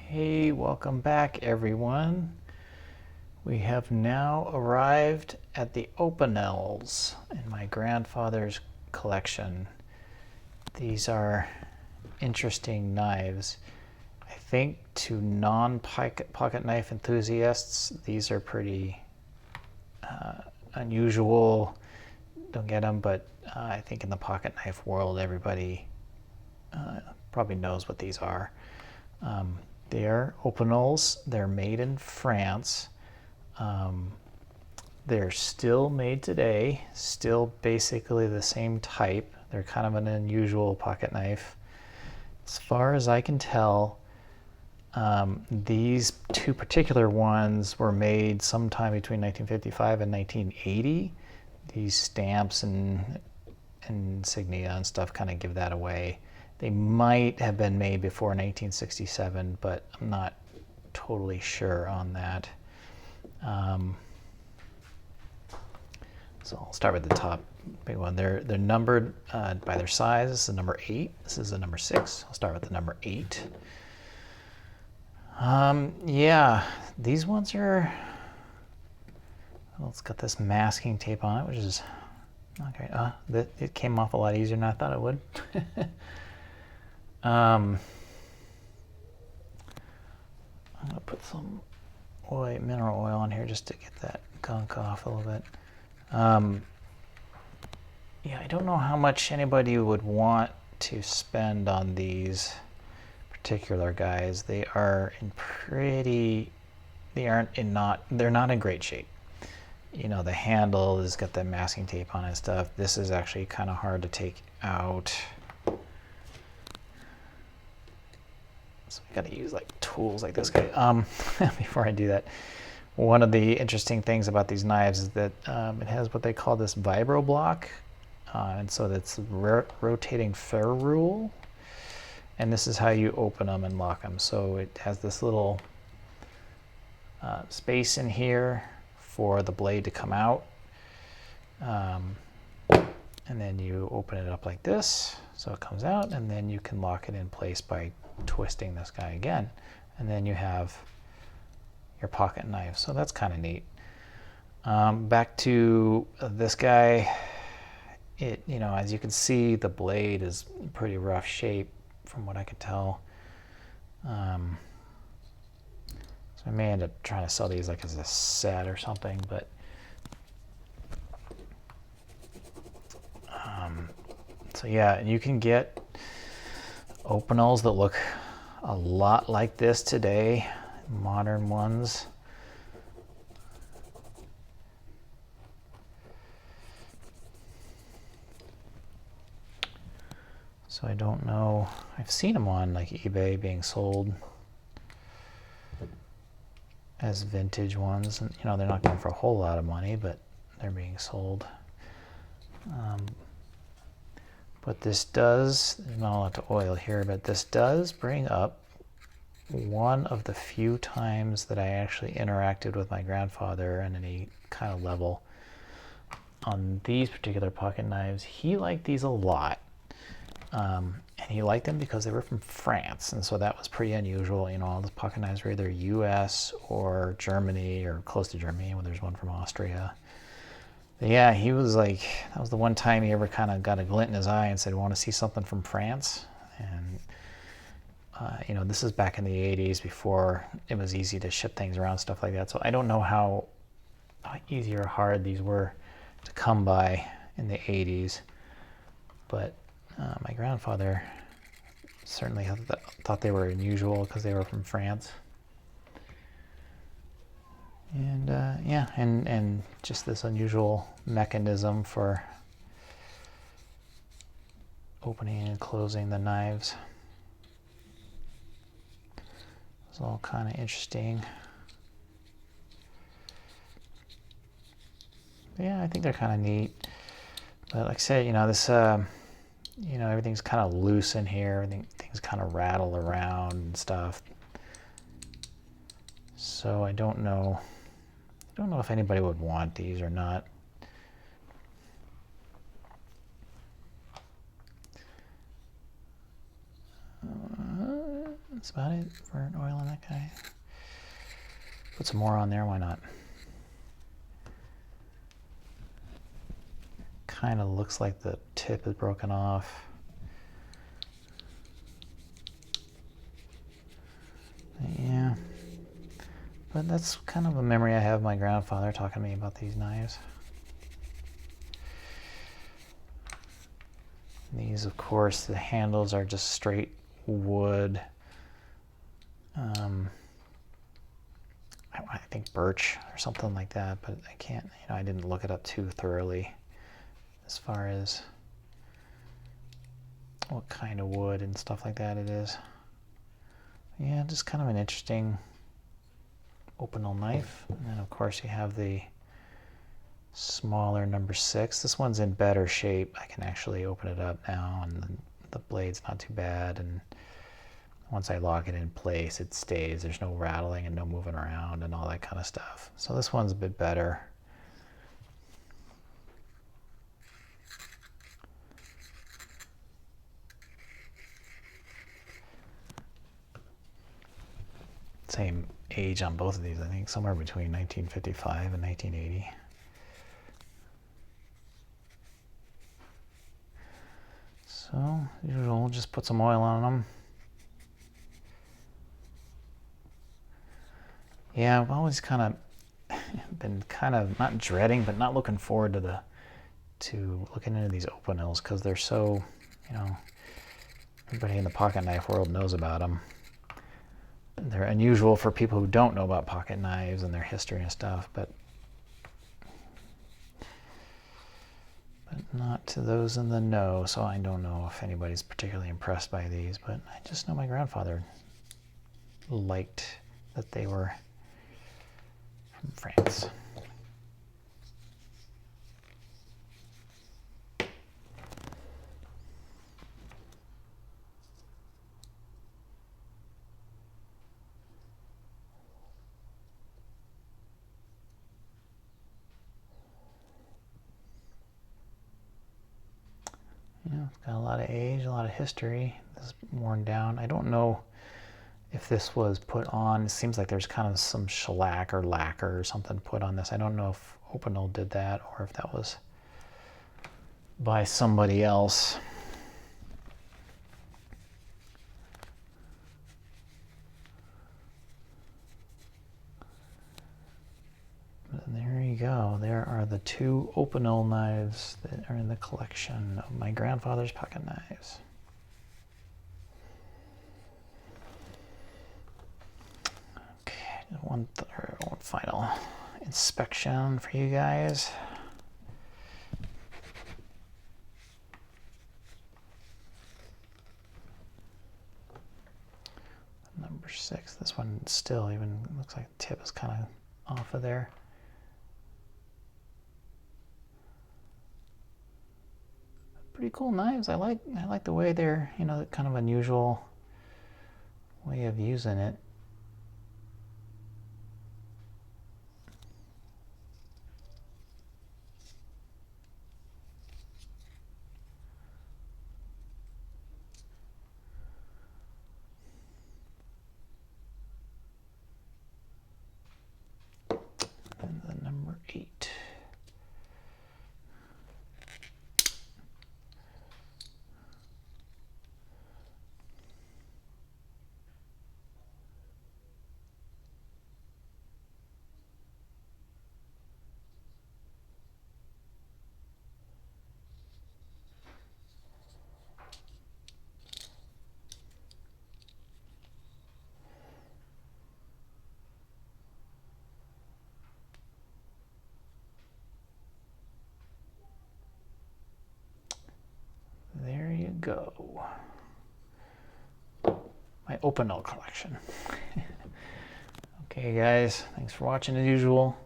Hey, welcome back everyone. We have now arrived at the Opinels in my grandfather's collection. These are interesting knives. I think to non-pocket knife enthusiasts, these are pretty unusual. Don't get them, but I think in the pocket knife world, everybody probably knows what these are. They are Opinels. They're made in France. They're still made today, still basically the same type. They're kind of an unusual pocket knife. As far as I can tell, these two particular ones were made sometime between 1955 and 1980. These stamps and insignia and stuff kind of give that away. They might have been made before 1967, but I'm not totally sure on that. So I'll start with the top big one. They're numbered by their size. This is the number 8. This is the number 6. I'll start with the number 8. Yeah, these ones are, well, it's got this masking tape on it, which is not great. It came off a lot easier than I thought it would. I'm gonna put some mineral oil on here just to get that gunk off a little bit. Yeah, I don't know how much anybody would want to spend on these particular guys. They are they're not in great shape. You know, the handle has got the masking tape on it and stuff. This is actually kind of hard to take out. So we got to use like tools like this guy. Before I do that, one of the interesting things about these knives is that it has what they call this vibro block, and so that's rotating ferrule, and this is how you open them and lock them. So it has this little space in here for the blade to come out, and then you open it up like this, so it comes out, and then you can lock it in place by twisting this guy again, and then you have your pocket knife. So that's kind of neat. Back to this guy. As you can see, the blade is pretty rough shape from what I could tell. So I may end up trying to sell these like as a set or something, but so yeah, you can get Opinels that look a lot like this today, modern ones. So I don't know, I've seen them on like eBay being sold as vintage ones, and they're not going for a whole lot of money, but they're being sold. But this does, there's not a lot to oil here, but this does bring up one of the few times that I actually interacted with my grandfather on any kind of level on these particular pocket knives. He liked these a lot, and he liked them because they were from France, and so that was pretty unusual. All the pocket knives were either US or Germany or close to Germany, when there's one from Austria. But yeah, he was like, that was the one time he ever kind of got a glint in his eye and said, "Want to see something from France?" And this is back in the 80s, before it was easy to ship things around, stuff like that. So I don't know how easy or hard these were to come by in the 80s, but my grandfather certainly thought they were unusual because they were from France. And yeah, and just this unusual mechanism for opening and closing the knives. It's all kind of interesting. But yeah, I think they're kind of neat. But like I said, this, everything's kind of loose in here. Things kind of rattle around and stuff. So I don't know if anybody would want these or not. That's about it for oil on that guy. Put some more on there, why not? Kind of looks like the tip is broken off. Yeah, but that's kind of a memory I have of my grandfather talking to me about these knives. These, of course, the handles are just straight wood. I think birch or something like that, but I can't, I didn't look it up too thoroughly as far as what kind of wood and stuff like that it is. Yeah, just kind of an interesting Opinel knife. And then of course you have the smaller number 6. This one's in better shape. I can actually open it up now, and the blade's not too bad, and once I lock it in place it stays. There's no rattling and no moving around and all that kind of stuff. So this one's a bit better. Same age on both of these, I think somewhere between 1955 and 1980. So, as usual, just put some oil on them. Yeah, I've always kind of been not dreading, but not looking forward to looking into these Opinels, because they're so, everybody in the pocket knife world knows about them. They're unusual for people who don't know about pocket knives and their history and stuff, but not to those in the know. So I don't know if anybody's particularly impressed by these, but I just know my grandfather liked that they were from France. It's got a lot of age, a lot of history. This is worn down. I don't know if this was put on. It seems like there's kind of some shellac or lacquer or something put on this. I don't know if Opinel did that or if that was by somebody else. But there you go. There are the 2 Opinel knives that are in the collection of my grandfather's pocket knives. Okay, one final inspection for you guys. Number 6. This one still even looks like the tip is kind of off of there. Pretty cool knives. I like the way they're, kind of unusual way of using it. And the number 8. There you go. My Opinel collection. Okay guys, thanks for watching as usual.